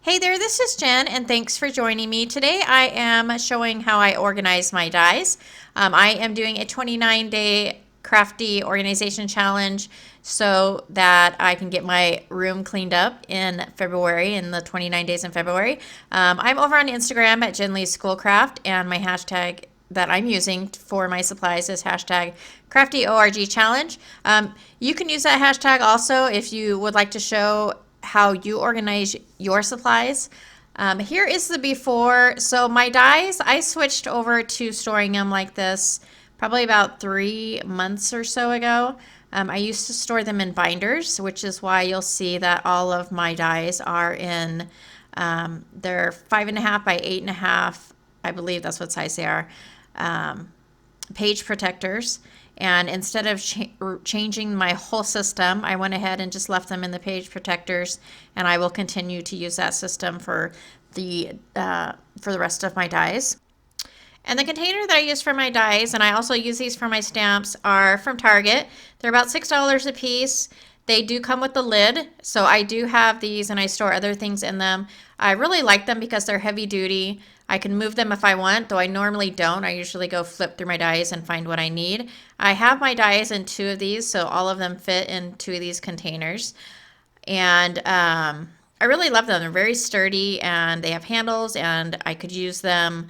Hey there, this is Jen, and thanks for joining me. Today I am showing how I organize my dies. I am doing a 29-day Crafty Organization challenge so that I can get my room cleaned up in February, in the 29 days in February. I'm over on Instagram at Jen Lee's Schoolcraft, and my hashtag that I'm using for my supplies is hashtag Crafty ORG Challenge. You can use that hashtag also if you would like to show how you organize your supplies. Here is the before. So my dies, I switched over to storing them like this probably about 3 months or so ago. I used to store them in binders, which is why you'll see that all of my dies are in, they're 5.5 by 8.5. I believe that's what size they are. Page protectors. And instead of changing my whole system, I went ahead and just left them in the page protectors, and I will continue to use that system for the rest of my dies. And the container that I use for my dies, and I also use these for my stamps, are from Target. They're about $6 a piece. They do come with the lid, so I do have these and I store other things in them. I really like them because they're heavy duty. I can move them if I want, though I normally don't. I usually go flip through my dies and find what I need. I have my dies in two of these, so all of them fit in two of these containers. And I really love them. They're very sturdy and they have handles, and I could use them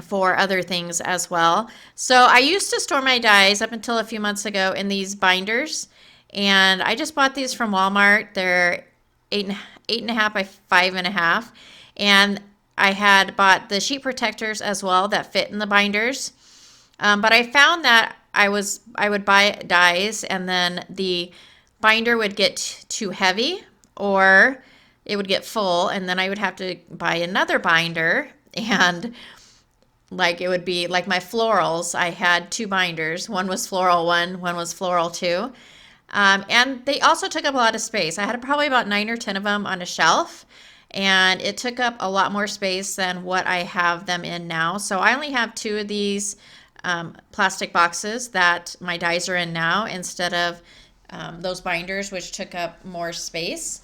for other things as well. So I used to store my dies up until a few months ago in these binders, and I just bought these from Walmart. They're 8.5 by 5.5, and I had bought the sheet protectors as well that fit in the binders. But I found that I would buy dies and then the binder would get too heavy, or it would get full, and then I would have to buy another binder. And like it would be like my florals, I had two binders. One was floral one was floral two. And they also took up a lot of space. I had probably about 9 or 10 of them on a shelf, and it took up a lot more space than what I have them in now. So I only have two of these plastic boxes that my dies are in now, instead of those binders, which took up more space.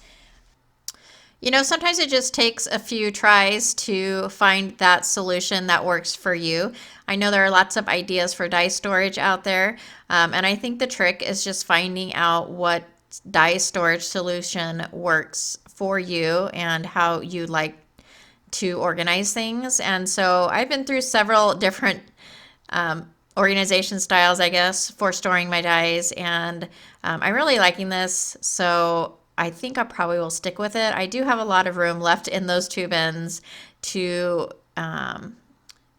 You know, sometimes it just takes a few tries to find that solution that works for you. I know there are lots of ideas for die storage out there, and I think the trick is just finding out what die storage solution works for you and how you like to organize things. And so I've been through several different organization styles, I guess, for storing my dies, and I'm really liking this. So I think I probably will stick with it. I do have a lot of room left in those two bins to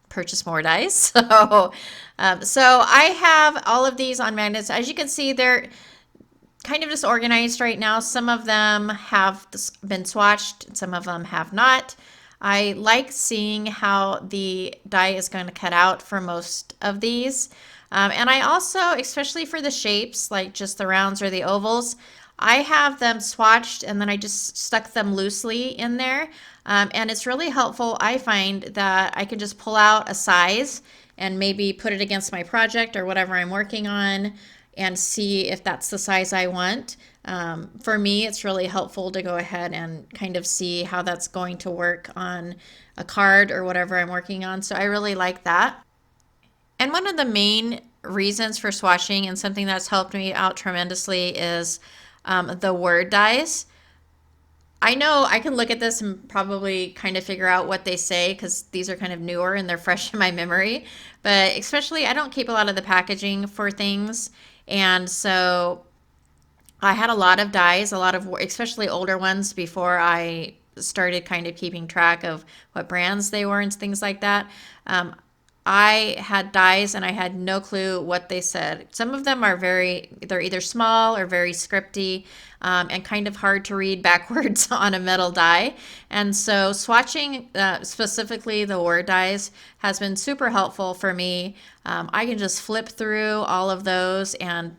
purchase more dies. So I have all of these on magnets. As you can see, they're kind of disorganized right now. Some of them have been swatched, some of them have not. I like seeing how the die is going to cut out for most of these. And I also, especially for the shapes, like just the rounds or the ovals, I have them swatched and then I just stuck them loosely in there. And it's really helpful. I find that I can just pull out a size and maybe put it against my project or whatever I'm working on and see if that's the size I want. For me, it's really helpful to go ahead and kind of see how that's going to work on a card or whatever I'm working on. So I really like that. And one of the main reasons for swatching, and something that's helped me out tremendously, is the word dies. I know I can look at this and probably kind of figure out what they say because these are kind of newer and they're fresh in my memory. But especially, I don't keep a lot of the packaging for things. And so I had a lot of dies, a lot of, especially older ones, before I started kind of keeping track of what brands they were and things like that. I had dies and I had no clue what they said. Some of them are they're either small or very scripty, and kind of hard to read backwards on a metal die. And so swatching specifically the word dies has been super helpful for me. I can just flip through all of those and,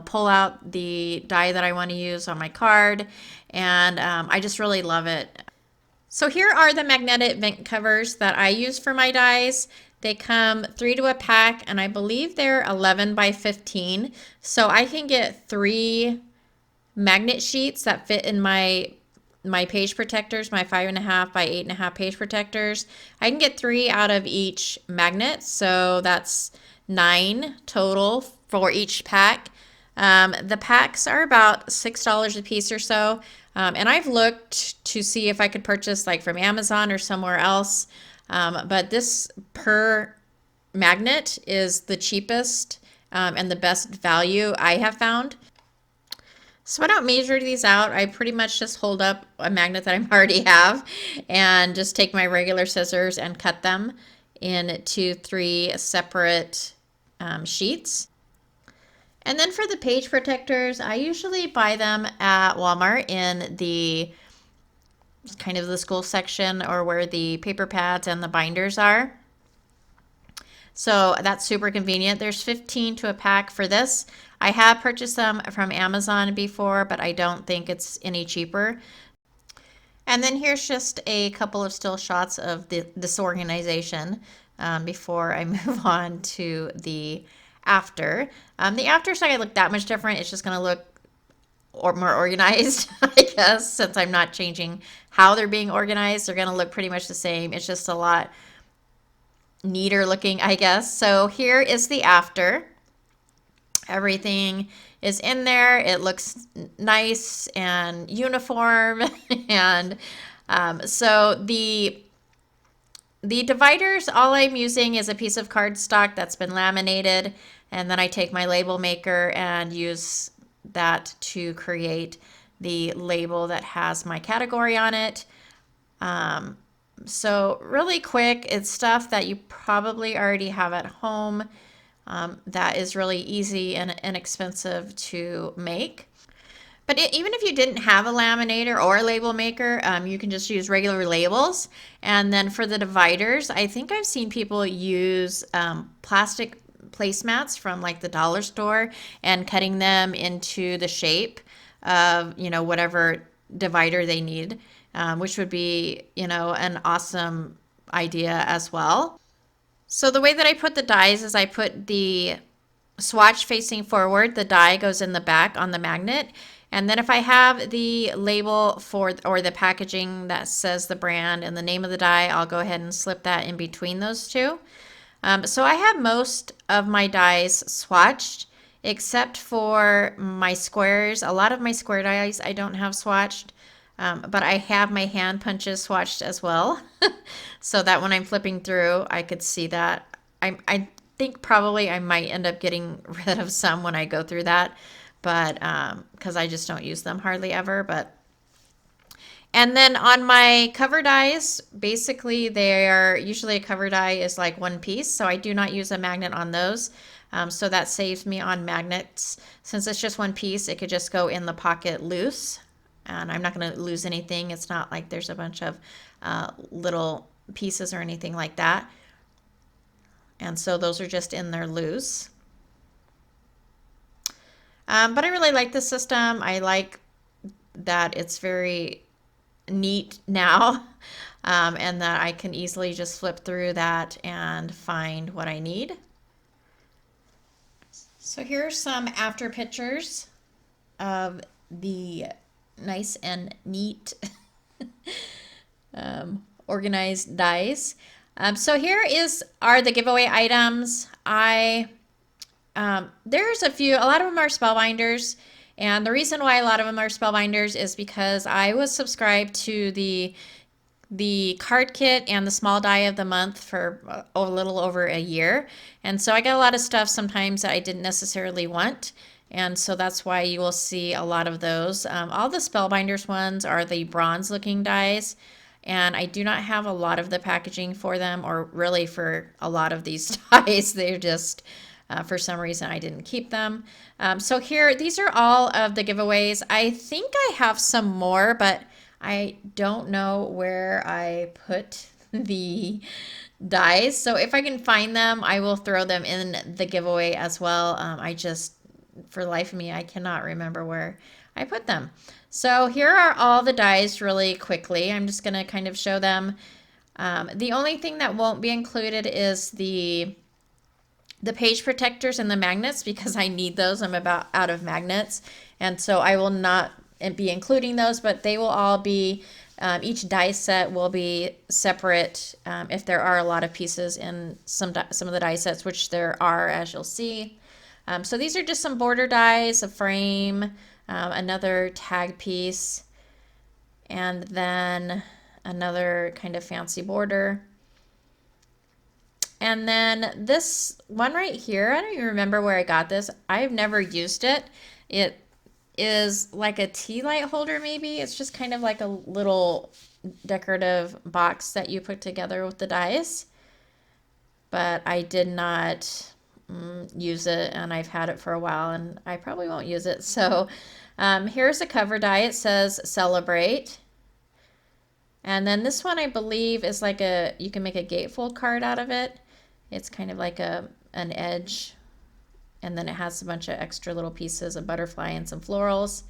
pull out the die that I want to use on my card. And I just really love it. So here are the magnetic vent covers that I use for my dies. They come 3 to a pack, and I believe they're 11 by 15. So I can get 3 magnet sheets that fit in my my page protectors, my 5.5 by 8.5 page protectors. I can get 3 out of each magnet, so that's 9 total for each pack. The packs are about $6 a piece or so, and I've looked to see if I could purchase like from Amazon or somewhere else, but this per magnet is the cheapest and the best value I have found. So I don't measure these out. I pretty much just hold up a magnet that I already have and just take my regular scissors and cut them into 3 separate sheets. And then for the page protectors, I usually buy them at Walmart in the kind of the school section or where the paper pads and the binders are. So that's super convenient. There's 15 to a pack for this. I have purchased them from Amazon before, but I don't think it's any cheaper. And then here's just a couple of still shots of this organization before I move on to the after. The after's not going to look that much different. It's just going to look more organized, I guess, since I'm not changing how they're being organized. They're going to look pretty much the same. It's just a lot neater looking, I guess. So here is the after. Everything is in there. It looks nice and uniform. And so the dividers, all I'm using is a piece of cardstock that's been laminated. And then I take my label maker and use that to create the label that has my category on it. So really quick, it's stuff that you probably already have at home that is really easy and inexpensive to make. But even if you didn't have a laminator or a label maker, you can just use regular labels. And then for the dividers, I think I've seen people use plastic placemats from like the dollar store and cutting them into the shape of, whatever divider they need. Which would be, an awesome idea as well. So the way that I put the dies is I put the swatch facing forward, the die goes in the back on the magnet. And then if I have the label or the packaging that says the brand and the name of the die, I'll go ahead and slip that in between those two. So I have most of my dies swatched except for my squares. A lot of my square dies I don't have swatched. But I have my hand punches swatched as well, so that when I'm flipping through, I could see that. I think probably I might end up getting rid of some when I go through that, but because I just don't use them hardly ever. And then on my cover dies, basically usually a cover die is like one piece, so I do not use a magnet on those. So that saves me on magnets. Since it's just one piece, it could just go in the pocket loose. And I'm not going to lose anything. It's not like there's a bunch of little pieces or anything like that. And so those are just in there loose. But I really like the system. I like that it's very neat now and that I can easily just flip through that and find what I need. So here are some after pictures of the nice and neat organized dies. So here are the giveaway items. There's a lot of them are spellbinders, and the reason why a lot of them are spellbinders is because I was subscribed to the card kit and the small die of the month for a little over a year, and so I got a lot of stuff sometimes that I didn't necessarily want. And so that's why you will see a lot of those. All the Spellbinders ones are the bronze looking dies. And I do not have a lot of the packaging for them, or really for a lot of these dies. They're just, for some reason, I didn't keep them. So here, these are all of the giveaways. I think I have some more, but I don't know where I put the dies. So if I can find them, I will throw them in the giveaway as well. For the life of me, I cannot remember where I put them. So here are all the dies really quickly. I'm just going to kind of show them. The only thing that won't be included is the page protectors and the magnets, because I need those. I'm about out of magnets. And so I will not be including those, but they will all be, each die set will be separate if there are a lot of pieces in some of the die sets, which there are, as you'll see. So these are just some border dies, a frame, another tag piece, and then another kind of fancy border. And then this one right here, I don't even remember where I got this. I've never used it. It is like a tea light holder maybe. It's just kind of like a little decorative box that you put together with the dies. But I did not use it, and I've had it for a while, and I probably won't use it. So here's a cover die. It says Celebrate. And then this one I believe is like you can make a gatefold card out of it. It's kind of like an edge, and then it has a bunch of extra little pieces, a butterfly and some florals.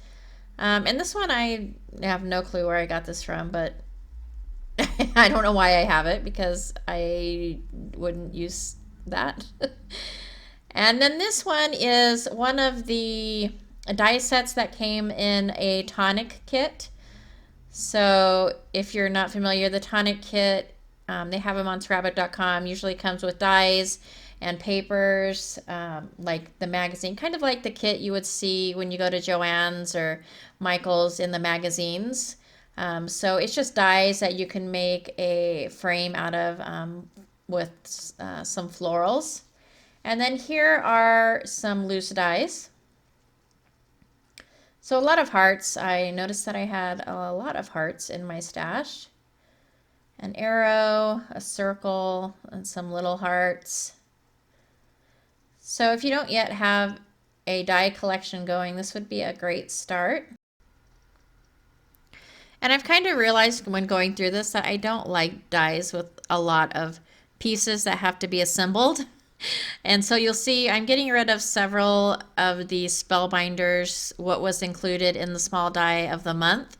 And this one I have no clue where I got this from, but I don't know why I have it, because I wouldn't use that. And then this one is one of the die sets that came in a tonic kit. So if you're not familiar, the tonic kit, they have them on scrapbook.com, usually comes with dies and papers, like the magazine, kind of like the kit you would see when you go to Joann's or Michael's in the magazines. So it's just dies that you can make a frame out of with some florals. And then here are some loose dies. So a lot of hearts. I noticed that I had a lot of hearts in my stash. An arrow, a circle, and some little hearts. So if you don't yet have a die collection going, this would be a great start. And I've kind of realized when going through this that I don't like dies with a lot of pieces that have to be assembled. And so you'll see I'm getting rid of several of the spellbinders, what was included in the small die of the month,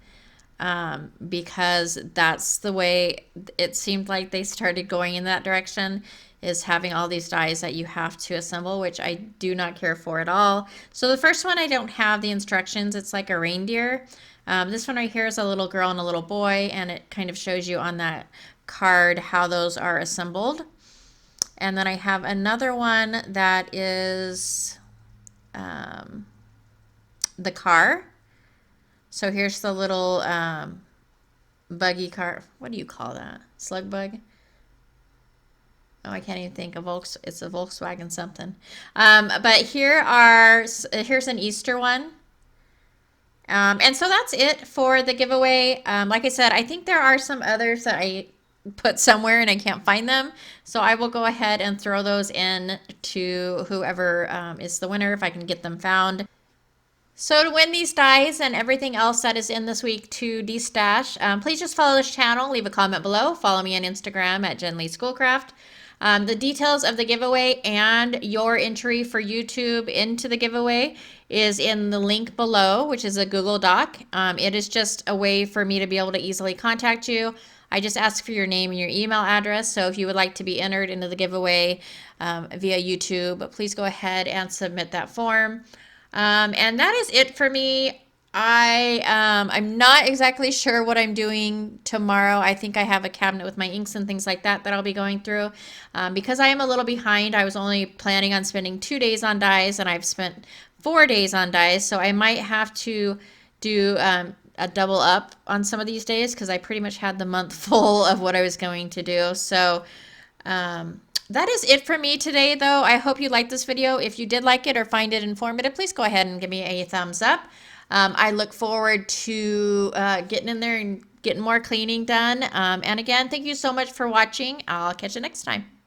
because that's the way it seemed like they started going in that direction, is having all these dies that you have to assemble, which I do not care for at all. So the first one, I don't have the instructions. It's like a reindeer. This one right here is a little girl and a little boy, and it kind of shows you on that card how those are assembled. And then I have another one that is the car. So here's the little buggy car. What do you call that? Slug bug? Oh, I can't even think. It's a Volkswagen something. But here's an Easter one. And so that's it for the giveaway. Like I said, I think there are some others that I put somewhere and I can't find them. So I will go ahead and throw those in to whoever is the winner if I can get them found. So to win these dies and everything else that is in this week to destash, please just follow this channel, leave a comment below, follow me on Instagram at Jen Lee Schoolcraft. The details of the giveaway and your entry for YouTube into the giveaway is in the link below, which is a Google Doc. It is just a way for me to be able to easily contact you. I just ask for your name and your email address. So if you would like to be entered into the giveaway via YouTube, please go ahead and submit that form. And that is it for me. I'm not exactly sure what I'm doing tomorrow. I think I have a cabinet with my inks and things like that I'll be going through. Because I am a little behind, I was only planning on spending 2 days on dies, and I've spent 4 days on dies. So I might have to do a double up on some of these days, because I pretty much had the month full of what I was going to do. So that is it for me today, though. I hope you liked this video. If you did like it or find it informative, please go ahead and give me a thumbs up. I look forward to getting in there and getting more cleaning done. And again, thank you so much for watching. I'll catch you next time.